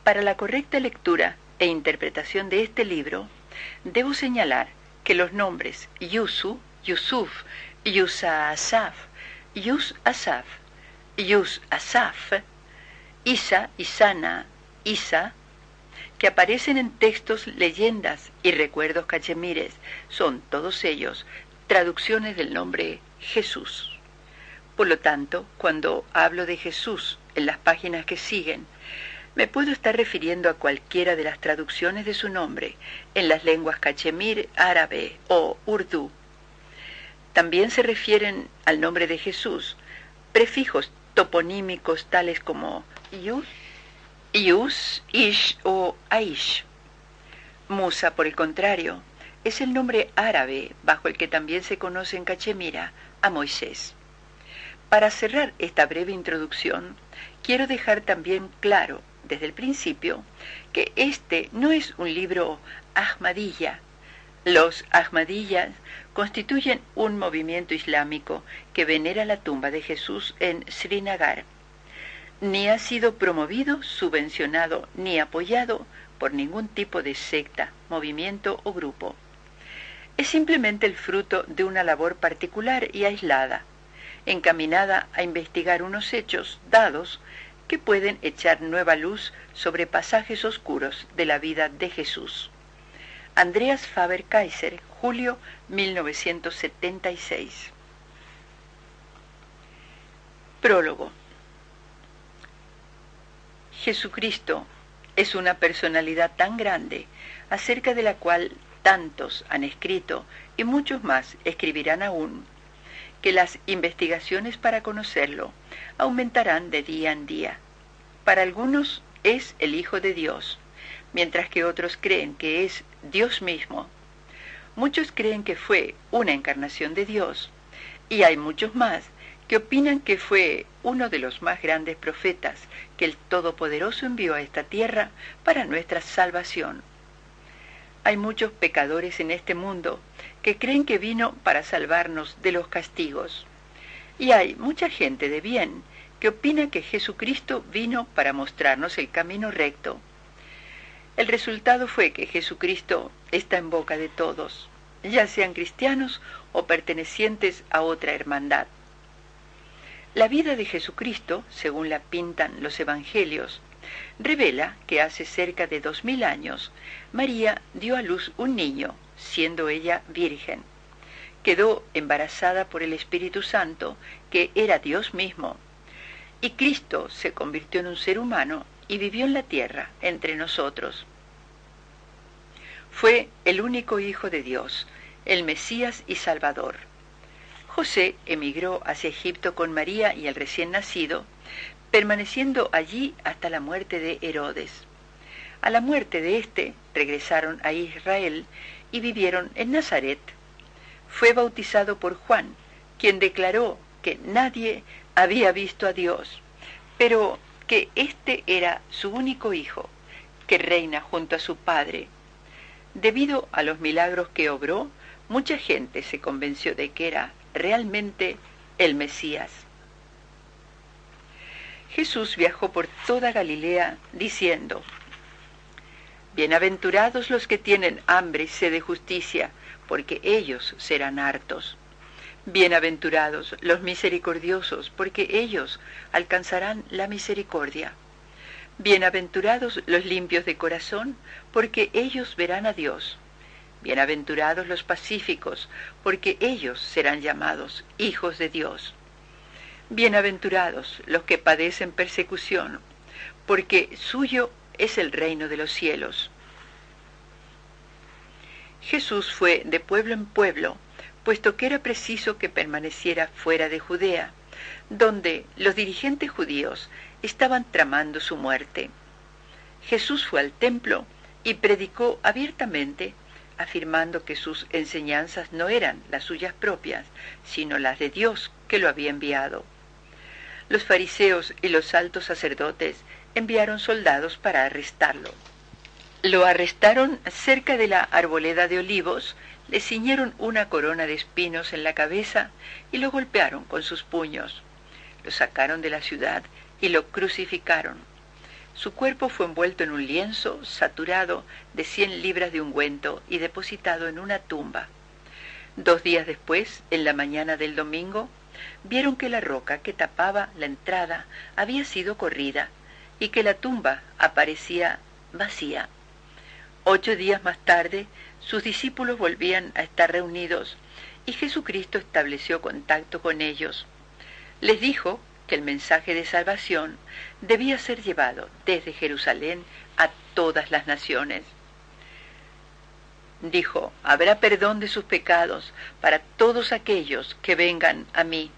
Para la correcta lectura e interpretación de este libro, debo señalar que los nombres Yusu, Yusuf, Yusa-Asaf, Yus-Asaf, Yus-Asaf, Isa, Isana, Isa, que aparecen en textos, leyendas y recuerdos cachemires, son todos ellos traducciones del nombre Jesús. Por lo tanto, cuando hablo de Jesús en las páginas que siguen, me puedo estar refiriendo a cualquiera de las traducciones de su nombre en las lenguas cachemir, árabe o urdú. También se refieren al nombre de Jesús prefijos toponímicos tales como Yus, Ish o Aish. Musa, por el contrario, es el nombre árabe bajo el que también se conoce en cachemira a Moisés. Para cerrar esta breve introducción, quiero dejar también claro desde el principio que este no es un libro Ahmadiyya. Los Ahmadiyyas constituyen un movimiento islámico que venera la tumba de Jesús en Srinagar. Ni ha sido promovido, subvencionado ni apoyado por ningún tipo de secta, movimiento o grupo. Es simplemente el fruto de una labor particular y aislada, encaminada a investigar unos hechos dados que pueden echar nueva luz sobre pasajes oscuros de la vida de Jesús. Andreas Faber-Kaiser, julio 1976. Prólogo. Jesucristo es una personalidad tan grande, acerca de la cual tantos han escrito y muchos más escribirán aún, que las investigaciones para conocerlo aumentarán de día en día. Para algunos es el Hijo de Dios, mientras que otros creen que es Dios mismo. Muchos creen que fue una encarnación de Dios, y hay muchos más que opinan que fue uno de los más grandes profetas que el Todopoderoso envió a esta tierra para nuestra salvación. Hay muchos pecadores en este mundo que creen que vino para salvarnos de los castigos. Y hay mucha gente de bien que opina que Jesucristo vino para mostrarnos el camino recto. El resultado fue que Jesucristo está en boca de todos, ya sean cristianos o pertenecientes a otra hermandad. La vida de Jesucristo, según la pintan los evangelios, revela que hace cerca de 2000 años María dio a luz un niño, siendo ella virgen. Quedó embarazada por el Espíritu Santo, que era Dios mismo, y Cristo se convirtió en un ser humano y vivió en la tierra entre nosotros. Fue el único Hijo de Dios, el Mesías y Salvador. José emigró hacia Egipto con María y el recién nacido, permaneciendo allí hasta la muerte de Herodes. A la muerte de éste, regresaron a Israel y vivieron en Nazaret. Fue bautizado por Juan, quien declaró que nadie había visto a Dios, pero que éste era su único hijo, que reina junto a su Padre. Debido a los milagros que obró, mucha gente se convenció de que era realmente el Mesías. Jesús viajó por toda Galilea diciendo: Bienaventurados los que tienen hambre y sed de justicia, porque ellos serán hartos. Bienaventurados los misericordiosos, porque ellos alcanzarán la misericordia. Bienaventurados los limpios de corazón, porque ellos verán a Dios. Bienaventurados los pacíficos, porque ellos serán llamados hijos de Dios. Bienaventurados los que padecen persecución, porque suyo es el reino de los cielos. Jesús fue de pueblo en pueblo, puesto que era preciso que permaneciera fuera de Judea, donde los dirigentes judíos estaban tramando su muerte. Jesús fue al templo y predicó abiertamente, afirmando que sus enseñanzas no eran las suyas propias, sino las de Dios que lo había enviado. Los fariseos y los altos sacerdotes enviaron soldados para arrestarlo. Lo arrestaron cerca de la arboleda de olivos, le ciñeron una corona de espinos en la cabeza y lo golpearon con sus puños. Lo sacaron de la ciudad y lo crucificaron. Su cuerpo fue envuelto en un lienzo saturado de 100 libras de ungüento y depositado en una tumba. 2 días después, en la mañana del domingo, vieron que la roca que tapaba la entrada había sido corrida y que la tumba aparecía vacía. 8 días más tarde, sus discípulos volvían a estar reunidos y Jesucristo estableció contacto con ellos. Les dijo que el mensaje de salvación debía ser llevado desde Jerusalén a todas las naciones. Dijo: habrá perdón de sus pecados para todos aquellos que vengan a mí.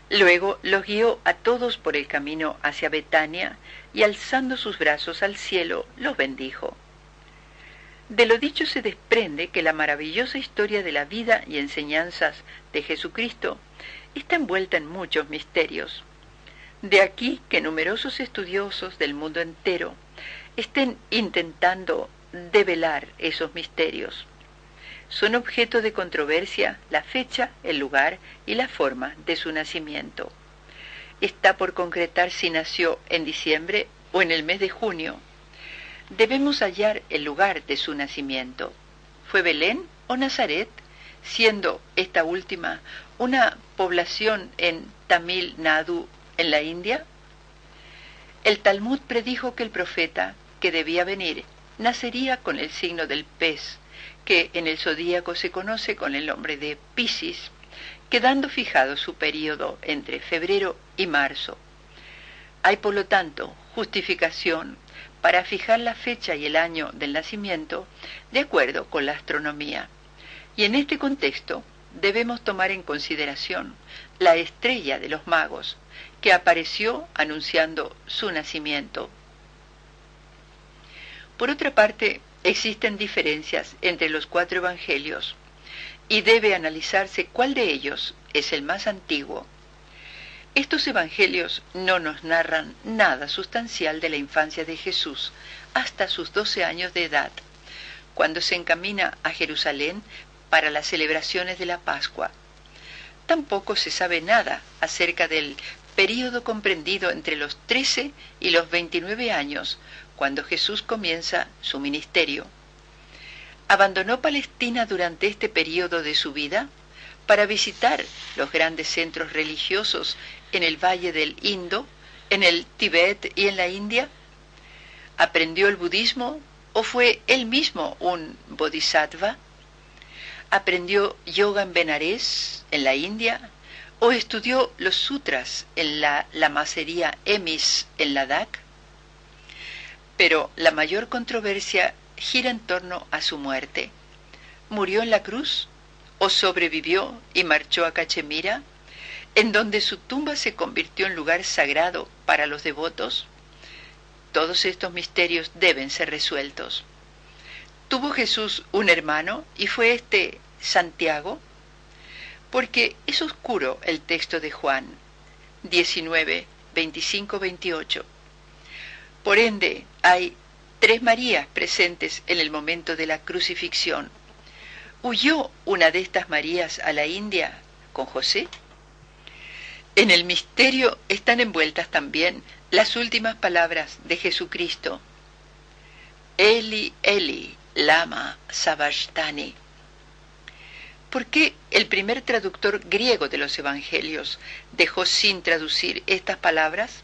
Luego los guió a todos por el camino hacia Betania y alzando sus brazos al cielo los bendijo. De lo dicho se desprende que la maravillosa historia de la vida y enseñanzas de Jesucristo está envuelta en muchos misterios. De aquí que numerosos estudiosos del mundo entero estén intentando develar esos misterios. Son objeto de controversia la fecha, el lugar y la forma de su nacimiento. Está por concretar si nació en diciembre o en el mes de junio. Debemos hallar el lugar de su nacimiento. ¿Fue Belén o Nazaret, siendo esta última una población en Tamil Nadu, en la India? El Talmud predijo que el profeta que debía venir nacería con el signo del pez, que en el zodíaco se conoce con el nombre de Piscis, quedando fijado su período entre febrero y marzo. Hay, por lo tanto, justificación para fijar la fecha y el año del nacimiento de acuerdo con la astronomía. Y en este contexto debemos tomar en consideración la estrella de los magos, que apareció anunciando su nacimiento. Por otra parte, existen diferencias entre los 4 evangelios, y debe analizarse cuál de ellos es el más antiguo. Estos evangelios no nos narran nada sustancial de la infancia de Jesús hasta sus 12 años de edad, cuando se encamina a Jerusalén para las celebraciones de la Pascua. Tampoco se sabe nada acerca del período comprendido entre los 13 y los 29 años, cuando Jesús comienza su ministerio. ¿Abandonó Palestina durante este período de su vida para visitar los grandes centros religiosos en el Valle del Indo, en el Tíbet y en la India? ¿Aprendió el budismo o fue él mismo un bodhisattva? ¿Aprendió yoga en Benares, en la India, o estudió los sutras en la lamasería Emis, en Ladakh? Pero la mayor controversia gira en torno a su muerte. ¿Murió en la cruz o sobrevivió y marchó a Cachemira, en donde su tumba se convirtió en lugar sagrado para los devotos? Todos estos misterios deben ser resueltos. ¿Tuvo Jesús un hermano y fue este Santiago? Porque es oscuro el texto de Juan 19, 25-28. Por ende, hay 3 Marías presentes en el momento de la crucifixión. ¿Huyó una de estas Marías a la India con José? En el misterio están envueltas también las últimas palabras de Jesucristo: Eli, Eli, lama sabachthani. ¿Por qué el primer traductor griego de los evangelios dejó sin traducir estas palabras?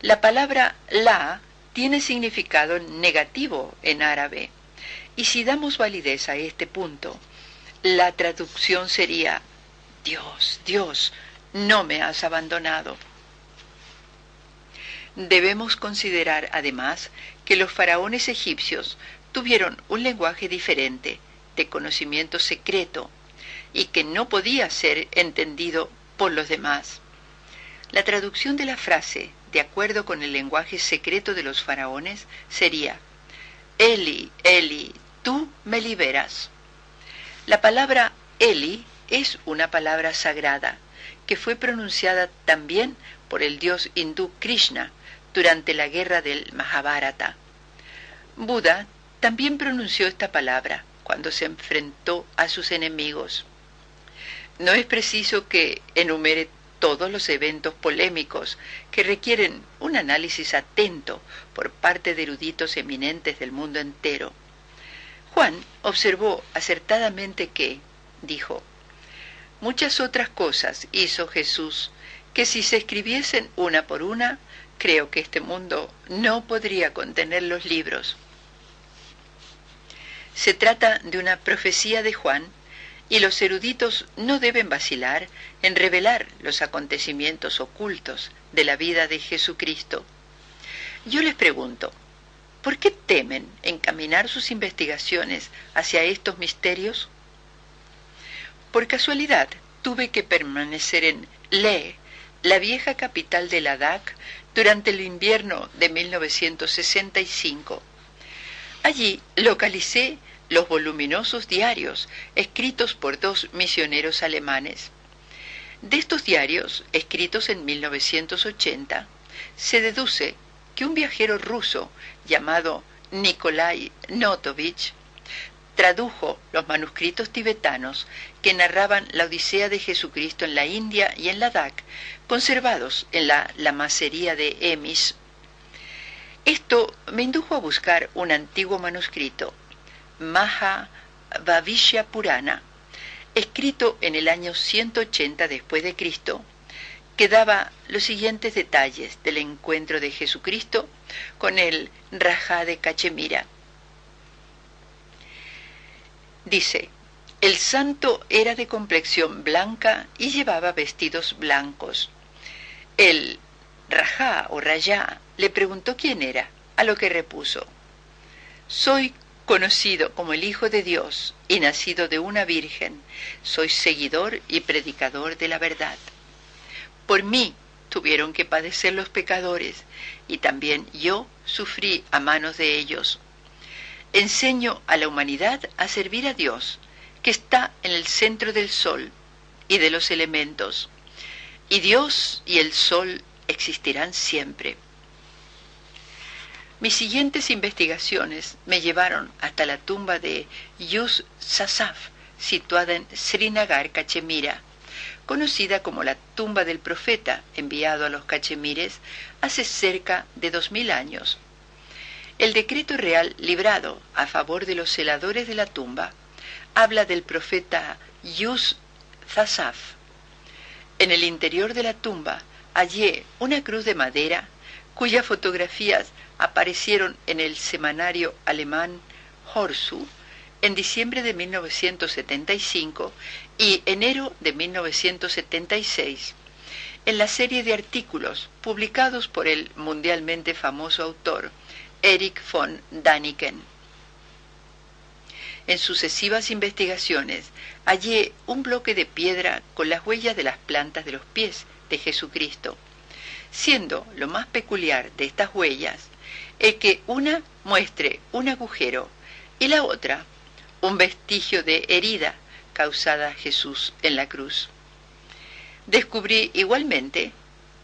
La palabra la tiene significado negativo en árabe, y si damos validez a este punto, la traducción sería: Dios, Dios, no me has abandonado. Debemos considerar además que los faraones egipcios tuvieron un lenguaje diferente, de conocimiento secreto, y que no podía ser entendido por los demás. La traducción de la frase, de acuerdo con el lenguaje secreto de los faraones, sería: Eli, Eli, tú me liberas. La palabra Eli es una palabra sagrada, que fue pronunciada también por el dios hindú Krishna durante la guerra del Mahabharata. Buda también pronunció esta palabra cuando se enfrentó a sus enemigos. No es preciso que enumere todos los eventos polémicos que requieren un análisis atento por parte de eruditos eminentes del mundo entero. Juan observó acertadamente que, dijo, muchas otras cosas hizo Jesús que si se escribiesen una por una, creo que este mundo no podría contener los libros. Se trata de una profecía de Juan y los eruditos no deben vacilar en revelar los acontecimientos ocultos de la vida de Jesucristo. Yo les pregunto, ¿por qué temen encaminar sus investigaciones hacia estos misterios? Por casualidad, tuve que permanecer en Le, la vieja capital de Ladakh, durante el invierno de 1965. Allí localicé los voluminosos diarios escritos por dos misioneros alemanes. De estos diarios, escritos en 1980, se deduce que un viajero ruso llamado Nikolai Notovich tradujo los manuscritos tibetanos que narraban la Odisea de Jesucristo en la India y en Ladakh, conservados en la lamacería de Emis. Esto me indujo a buscar un antiguo manuscrito, Mahavavishya Purana, escrito en el año 180 después de Cristo, que daba los siguientes detalles del encuentro de Jesucristo con el Rajá de Cachemira. Dice, el santo era de complexión blanca y llevaba vestidos blancos. El Rajá o Rayá le preguntó quién era, a lo que repuso, soy conocido como el Hijo de Dios y nacido de una virgen, soy seguidor y predicador de la verdad. Por mí tuvieron que padecer los pecadores, y también yo sufrí a manos de ellos. Enseño a la humanidad a servir a Dios, que está en el centro del sol y de los elementos, y Dios y el sol existirán siempre. Mis siguientes investigaciones me llevaron hasta la tumba de Yus Sasaf, situada en Srinagar, Cachemira, conocida como la tumba del profeta enviado a los cachemires hace cerca de 2000 años. El decreto real librado a favor de los celadores de la tumba habla del profeta Yus Sasaf. En el interior de la tumba hallé una cruz de madera cuyas fotografías aparecieron en el semanario alemán Horsu en diciembre de 1975 y enero de 1976, en la serie de artículos publicados por el mundialmente famoso autor Erich von Däniken. En sucesivas investigaciones hallé un bloque de piedra con las huellas de las plantas de los pies de Jesucristo, siendo lo más peculiar de estas huellas el que una muestre un agujero y la otra un vestigio de herida causada a Jesús en la cruz. Descubrí igualmente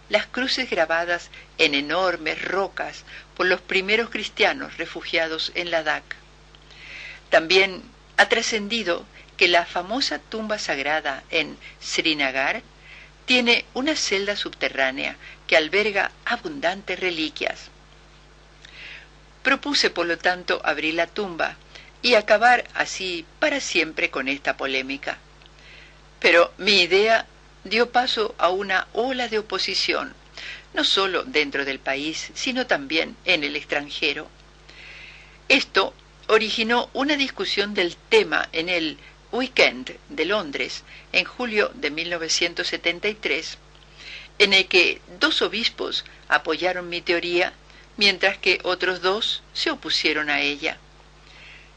las cruces grabadas en enormes rocas por los primeros cristianos refugiados en Ladakh. También ha trascendido que la famosa tumba sagrada en Srinagar tiene una celda subterránea que alberga abundantes reliquias. Propuse, por lo tanto, abrir la tumba y acabar así para siempre con esta polémica. Pero mi idea dio paso a una ola de oposición, no solo dentro del país, sino también en el extranjero. Esto originó una discusión del tema en el Weekend de Londres, en julio de 1973, en el que 2 obispos apoyaron mi teoría, mientras que otros 2 se opusieron a ella.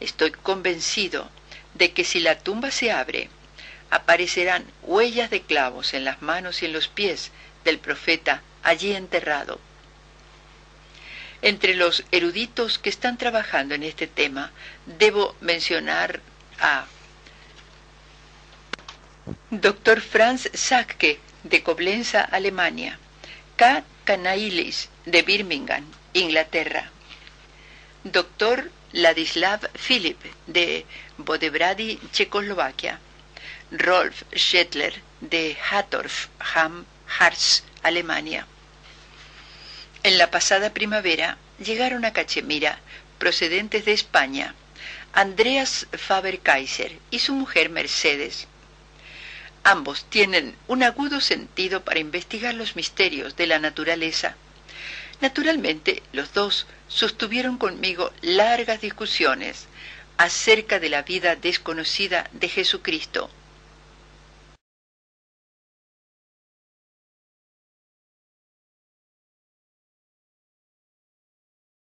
Estoy convencido de que si la tumba se abre, aparecerán huellas de clavos en las manos y en los pies del profeta allí enterrado. Entre los eruditos que están trabajando en este tema, debo mencionar a Dr. Franz Sacke, de Coblenza, Alemania, K. Kanailis, de Birmingham, Inglaterra, Dr. Ladislav Filip, de Bodebrady, Checoslovaquia, Rolf Schettler, de Hattorf, Hamm, Harz, Alemania. En la pasada primavera llegaron a Cachemira, procedentes de España, Andreas Faber-Kaiser y su mujer Mercedes. Ambos tienen un agudo sentido para investigar los misterios de la naturaleza. Naturalmente, los dos sostuvieron conmigo largas discusiones acerca de la vida desconocida de Jesucristo